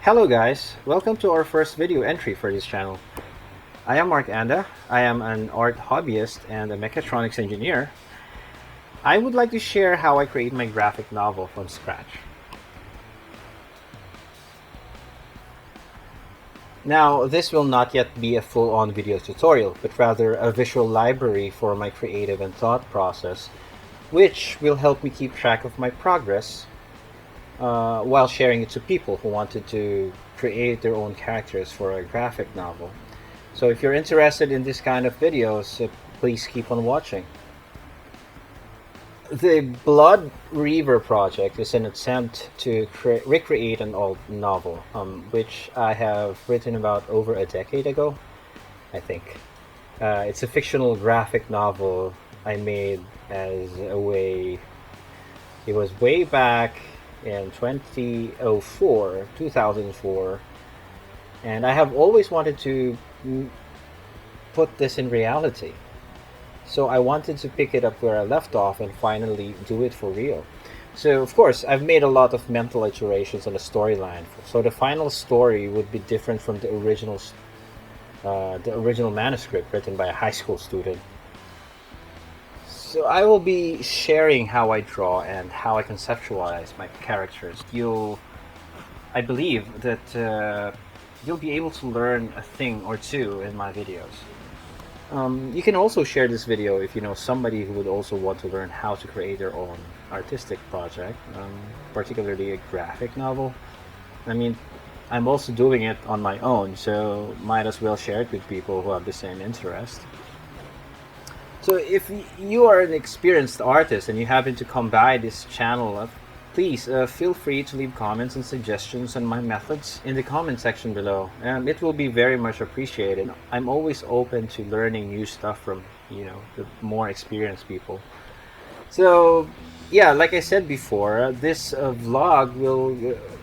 Hello guys, welcome to our first video entry for this channel. I am Mark Anda, I am an art hobbyist and a mechatronics engineer. I would like to share how I create my graphic novel from scratch. Now, this will not yet be a full-on video tutorial, but rather a visual library for my creative and thought process, which will help me keep track of my progress while sharing it to people who wanted to create their own characters for a graphic novel. So if you're interested in this kind of videos, please keep on watching. The Blood Reaver project is an attempt to recreate an old novel, which I have written about over a decade ago, I think. It's a fictional graphic novel I made as a way. It was way back in 2004, and I have always wanted to put this in reality. So I wanted to pick it up where I left off and finally do it for real. So of course, I've made a lot of mental iterations on the storyline. So the final story would be different from the original manuscript written by a high school student. So I will be sharing how I draw and how I conceptualize my characters. I believe that you'll be able to learn a thing or two in my videos. You can also share this video if you know somebody who would also want to learn how to create their own artistic project, particularly a graphic novel. I mean, I'm also doing it on my own, so might as well share it with people who have the same interest. So if you are an experienced artist and you happen to come by this channel, please feel free to leave comments and suggestions on my methods in the comment section below. It will be very much appreciated. I'm always open to learning new stuff from, the more experienced people. So, yeah, like I said before, this vlog will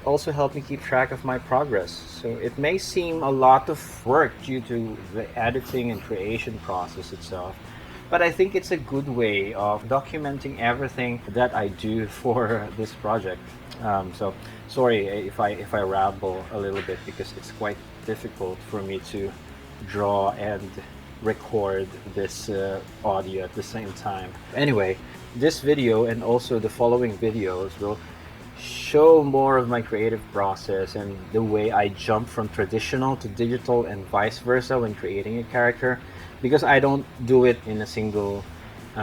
also help me keep track of my progress. So it may seem a lot of work due to the editing and creation process itself, but I think it's a good way of documenting everything that I do for this project. So sorry if I ramble a little bit, because it's quite difficult for me to draw and record this audio at the same time. Anyway, this video and also the following videos will show more of my creative process and the way I jump from traditional to digital and vice versa when creating a character, because I don't do it in a single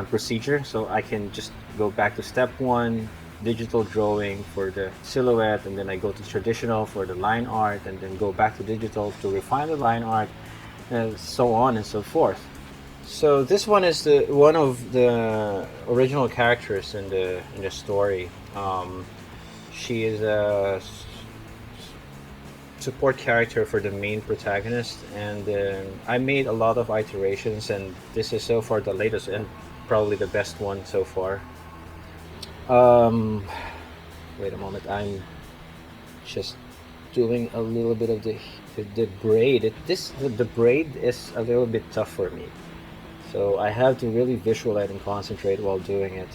procedure. So I can just go back to step one, digital drawing for the silhouette, and then I go to traditional for the line art, and then go back to digital to refine the line art, so on and so forth. So this one is one of the original characters in the story. She is a support character for the main protagonist, and I made a lot of iterations, and this is so far the latest and probably the best one so far. Wait a moment, I'm just doing a little bit of the braid. The braid is a little bit tough for me, so I have to really visualize and concentrate while doing it.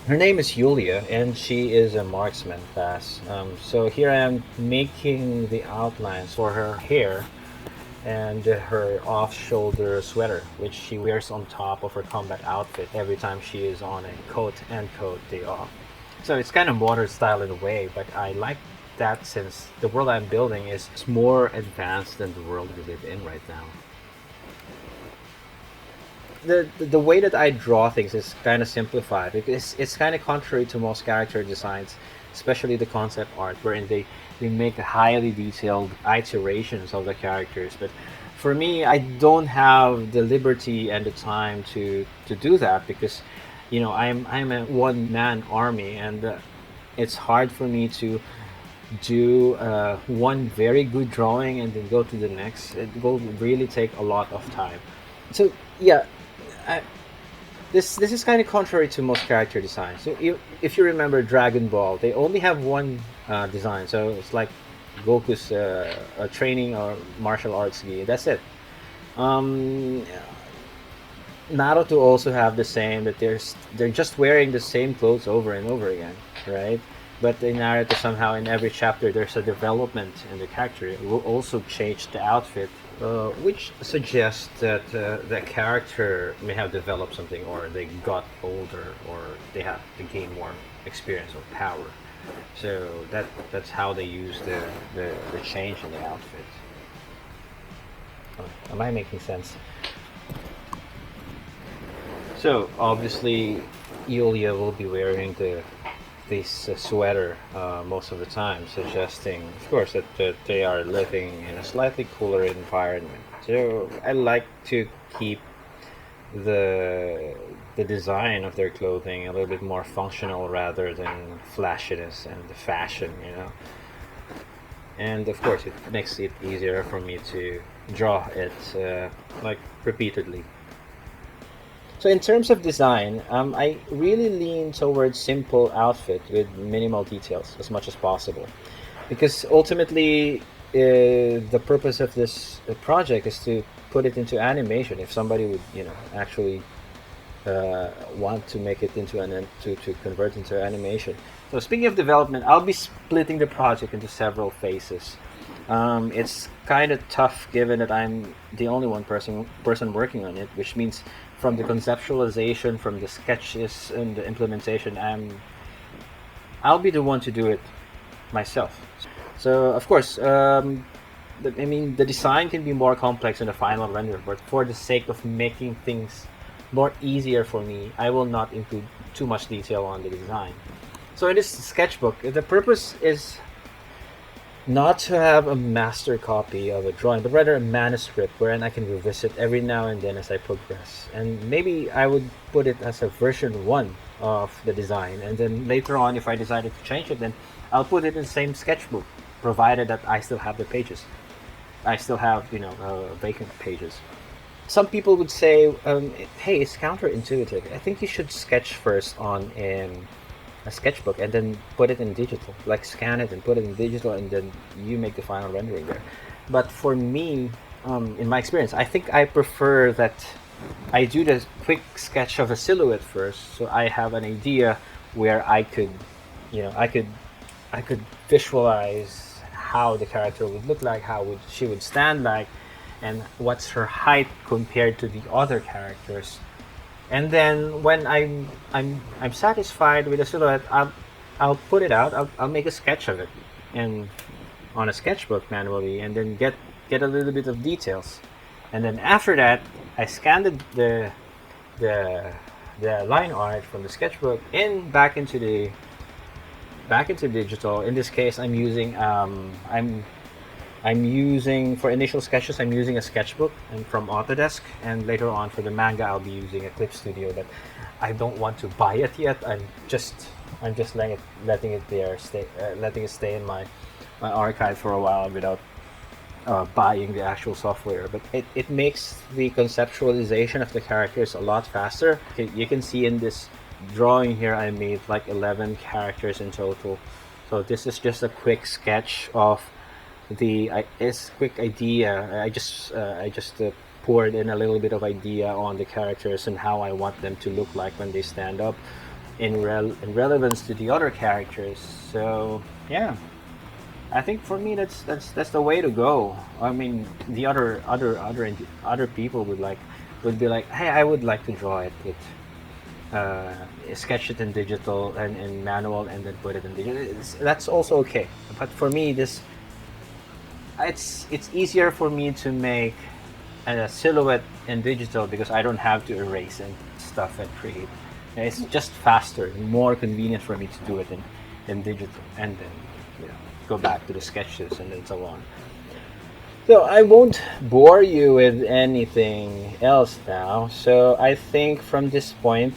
Her name is Yulia, and she is a marksman class. So here I am making the outlines for her hair and her off-shoulder sweater, which she wears on top of her combat outfit every time she is on a coat day off. So it's kind of modern style in a way, but I like that since the world I'm building is more advanced than the world we live in right now. The way that I draw things is kind of simplified, because it's kind of contrary to most character designs, especially the concept art, wherein they make highly detailed iterations of the characters. But for me, I don't have the liberty and the time to do that, because I'm a one-man army, and it's hard for me to do one very good drawing and then go to the next. It will really take a lot of time. So yeah, this is kind of contrary to most character designs. So if you remember Dragon Ball, they only have one design. So it's like Goku's training or martial arts gi. That's it. Naruto also have the same, that they're just wearing the same clothes over and over again, right? but the narrative somehow in every chapter there's a development in the character. It will also change the outfit, which suggests that the character may have developed something, or they got older, or they have to gain more experience or power. So that's how they use the change in the outfit. Am I making sense? So obviously, Yulia will be wearing this sweater most of the time, suggesting, of course, that they are living in a slightly cooler environment. So I like to keep the the design of their clothing a little bit more functional rather than flashiness and the fashion, you know. And of course, it makes it easier for me to draw it like repeatedly. So in terms of design, I really lean towards simple outfit with minimal details as much as possible, because ultimately, the purpose of this project is to put it into animation. If somebody would, actually want to make it into to convert into animation. So speaking of development, I'll be splitting the project into several phases. It's kind of tough given that I'm the only one person working on it, which means from the conceptualization, from the sketches and the implementation, I'll be the one to do it myself. So of course, the design can be more complex in the final render, but for the sake of making things more easier for me, I will not include too much detail on the design. So in this sketchbook, the purpose is not to have a master copy of a drawing, but rather a manuscript wherein I can revisit every now and then as I progress. And maybe I would put it as a version 1 of the design, and then later on, if I decided to change it, then I'll put it in the same sketchbook, provided that I still have the pages. I still have, vacant pages. Some people would say, hey, it's counterintuitive. I think you should sketch first on a sketchbook and then put it in digital, like scan it and put it in digital, and then you make the final rendering there. But for me, in my experience, I think I prefer that I do the quick sketch of a silhouette first, so I have an idea where I could, I could visualize how the character would look like, she would stand like, and what's her height compared to the other characters. And then when I'm satisfied with the silhouette, I'll put it out. I'll make a sketch of it, and on a sketchbook manually, and then get a little bit of details. And then after that, I scan the line art from the sketchbook and back into digital. In this case, I'm using, for initial sketches, I'm using a sketchbook and from Autodesk, and later on for the manga, I'll be using a Clip Studio. But I don't want to buy it yet. I'm just letting it stay in my archive for a while without buying the actual software. But it makes the conceptualization of the characters a lot faster. You can see in this drawing here, I made like 11 characters in total. So this is just a quick sketch of quick idea. I just poured in a little bit of idea on the characters and how I want them to look like when they stand up in relevance to the other characters. So yeah, I think for me that's the way to go. I mean, the other people would be like, hey, I would like to draw it with sketch it in digital and in manual and then put it in digital. That's also okay. But for me, it's easier for me to make a silhouette in digital because I don't have to erase and stuff and create. It's just faster, more convenient for me to do it in digital, and then go back to the sketches and then so on. So I won't bore you with anything else now. So I think from this point,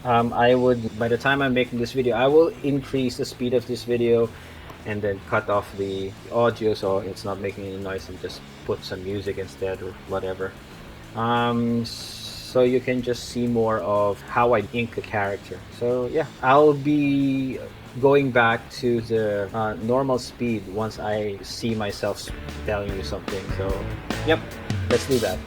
by the time I'm making this video, I will increase the speed of this video and then cut off the audio so it's not making any noise, and just put some music instead or whatever. So you can just see more of how I ink a character. So yeah, I'll be going back to the normal speed once I see myself telling you something. So yep, let's do that.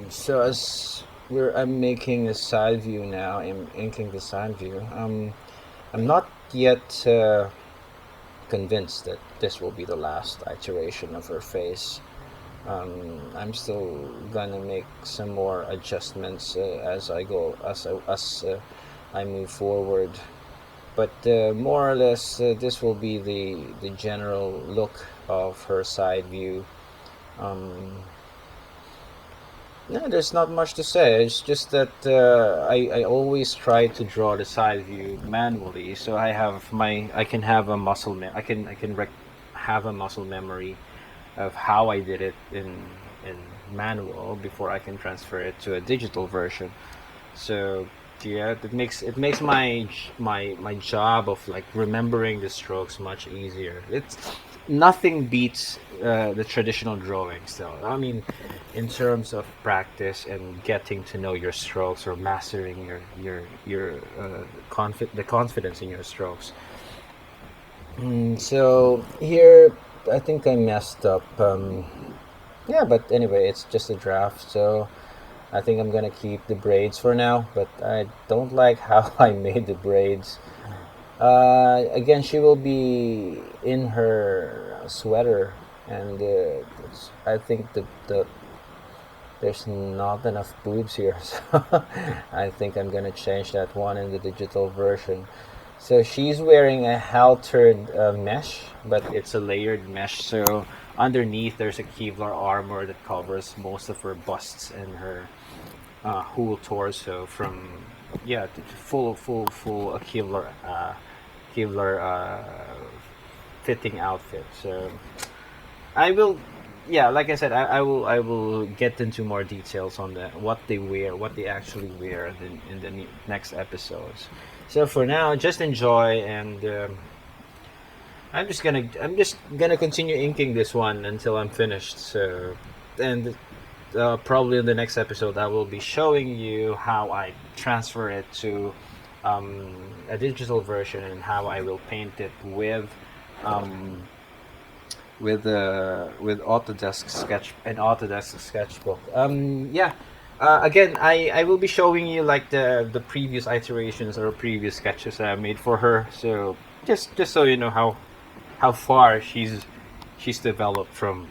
So as I'm making a side view now. I'm inking the side view. I'm not yet convinced that this will be the last iteration of her face. I'm still gonna make some more adjustments as I go, I move forward. But more or less, this will be the general look of her side view. Um, no, there's not much to say. It's just that I always try to draw the side view manually, so I can have a have a muscle memory of how I did it in manual before I can transfer it to a digital version. So yeah, it makes my job of like remembering the strokes much easier. It's nothing beats the traditional drawing still. I mean, in terms of practice and getting to know your strokes or mastering the confidence in your strokes. So here, I think I messed up. Yeah, but anyway, it's just a draft, so I think I'm gonna keep the braids for now. But I don't like how I made the braids. Again, she will be in her sweater, and I think there's not enough boobs here, so I think I'm gonna change that one in the digital version. So she's wearing a haltered mesh, but it's a layered mesh. So underneath there's a Kevlar armor that covers most of her busts and her whole torso from full a Kevlar fitting outfit. So I will, yeah, like I said, I will get into more details on what they wear, what they actually wear in the next episodes. So for now, just enjoy, and I'm just gonna continue inking this one until I'm finished. So, and probably in the next episode, I will be showing you how I transfer it to a digital version and how I will paint it um, with Autodesk Sketchbook. Yeah. Again, I will be showing you like the previous iterations or previous sketches that I made for her. So just so you know how far she's developed from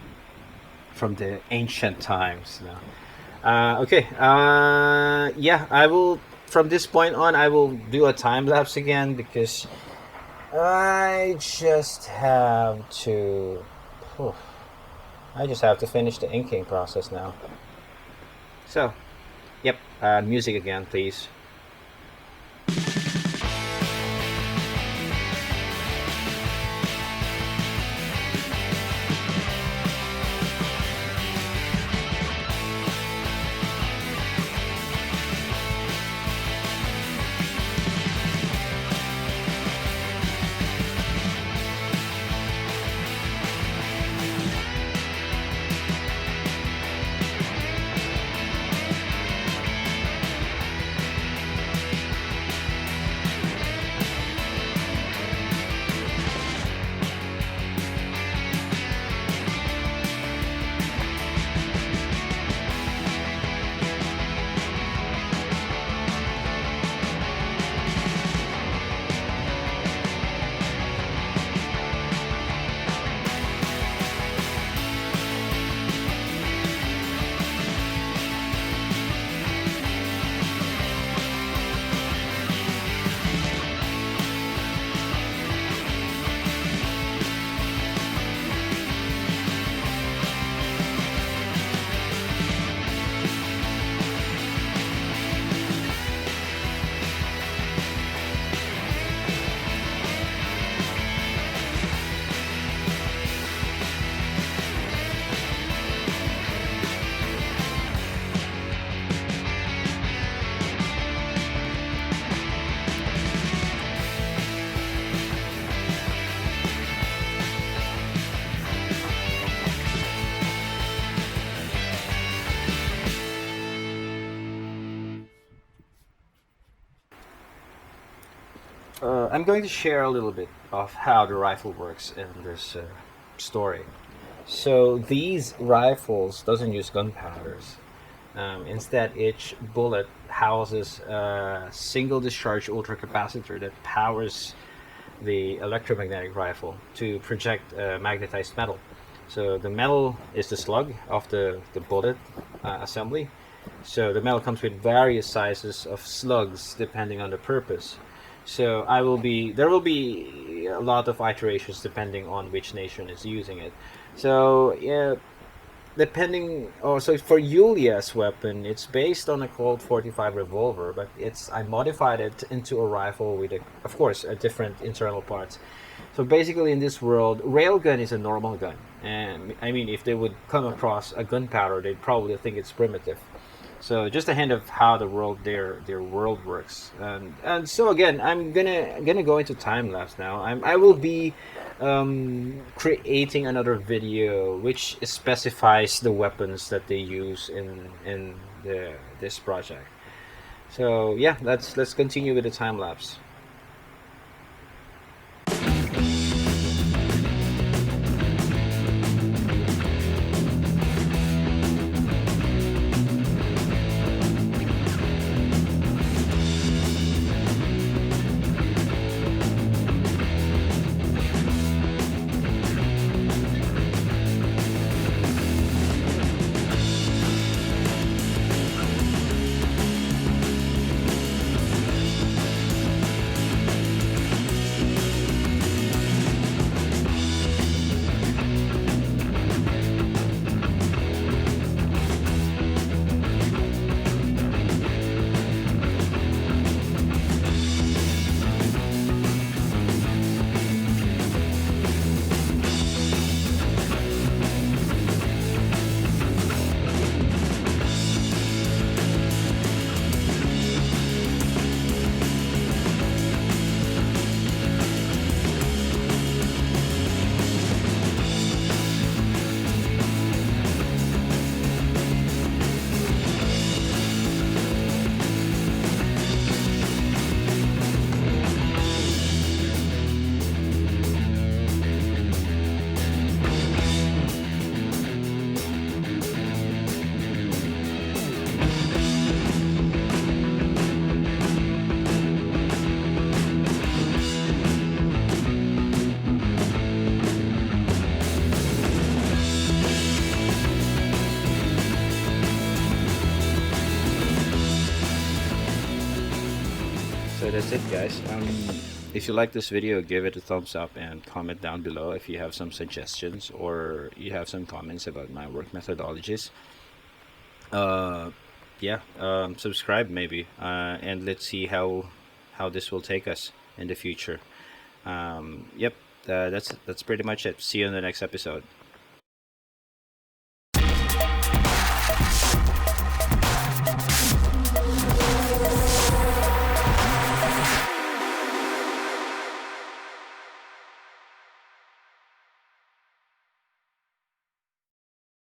the ancient times now. Okay. Yeah, I will. From this point on, I will do a time lapse again because I just have to. Whew, I just have to finish the inking process now. So, yep. Music again, please. I'm going to share a little bit of how the rifle works in this story. So these rifles doesn't use gunpowders. Instead, each bullet houses a single discharge ultracapacitor that powers the electromagnetic rifle to project magnetized metal. So the metal is the slug of the bullet assembly. So the metal comes with various sizes of slugs depending on the purpose. So there will be a lot of iterations depending on which nation is using it. So yeah, depending also for Yulia's weapon, it's based on a Colt 45 revolver, but it's I modified it into a rifle with of course a different internal parts. So basically in this world, railgun is a normal gun, and I mean if they would come across a gunpowder, they'd probably think it's primitive. So just a hint of how the world their world works, and so again, I'm gonna go into time lapse now. I will be creating another video which specifies the weapons that they use in this project. So yeah, let's continue with the time lapse. So that's it, guys. If you like this video, give it a thumbs up and comment down below if you have some suggestions or you have some comments about my work methodologies. Uh, yeah, subscribe maybe, and let's see how this will take us in the future. Yep, that's pretty much it. See you in the next episode.